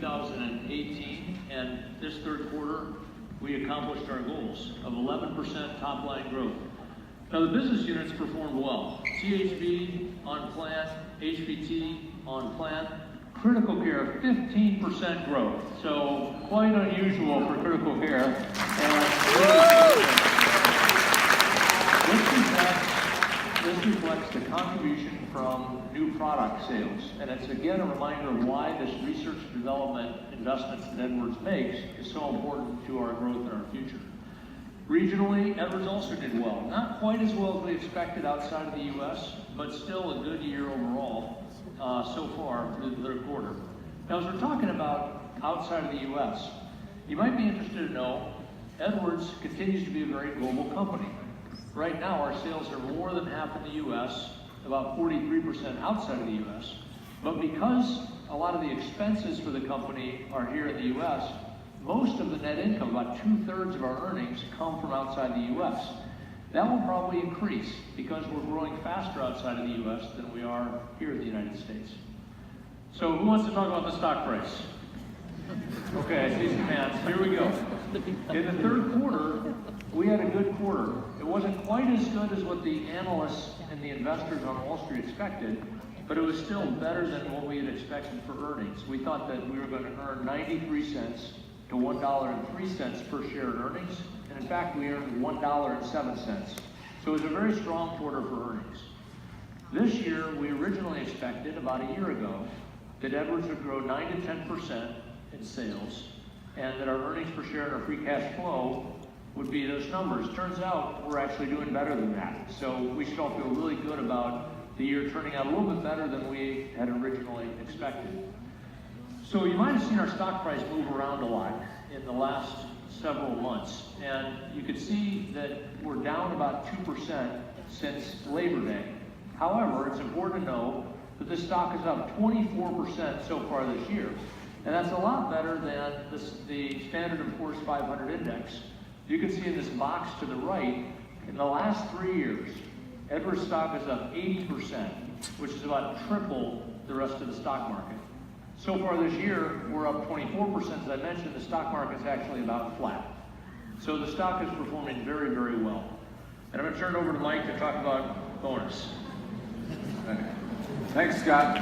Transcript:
2018, and this third quarter, we accomplished our goals of 11% top line growth. Now the business units performed well. CHB on plan, HBT on plan, critical care 15% growth. So quite unusual for critical care. And this reflects the contribution from new product sales. And it's again a reminder of why this research and development investments that Edwards makes is so important to our growth and our future. Regionally, Edwards also did well. Not quite as well as we expected outside of the U.S., but still a good year overall so far through the third quarter. Now, as we're talking about outside of the U.S., you might be interested to know Edwards continues to be a very global company. Right now, our sales are more than half in the U.S., about 43% outside of the U.S., but because a lot of the expenses for the company are here in the U.S., most of the net income, about 2/3 of our earnings, come from outside the U.S. That will probably increase because we're growing faster outside of the U.S. than we are here in the United States. So who wants to talk about the stock price? Okay, I see some hands. Here we go. In the third quarter, we had a good quarter. It wasn't quite as good as what the analysts and the investors on Wall Street expected, but it was still better than what we had expected for earnings. We thought that we were going to earn 93 cents to $1.03 per share in earnings, and in fact we earned $1.07. So it was a very strong quarter for earnings. This year we originally expected about a year ago that Edwards would grow 9 to 10% in sales, and that our earnings per share and our free cash flow would be those numbers. Turns out we're actually doing better than that. So we should all feel really good about the year turning out a little bit better than we had originally expected. So you might have seen our stock price move around a lot in the last several months, and you can see that we're down about 2% since Labor Day. However, it's important to know that this stock is up 24% so far this year, and that's a lot better than the Standard & Poor's 500 index. You can see in this box to the right, in the last 3 years, Edwards stock is up 80%, which is about triple the rest of the stock market. So far this year, we're up 24%. As I mentioned, the stock market is actually about flat. So the stock is performing very, very well. And I'm going to turn it over to Mike to talk about bonus. Thanks, Scott.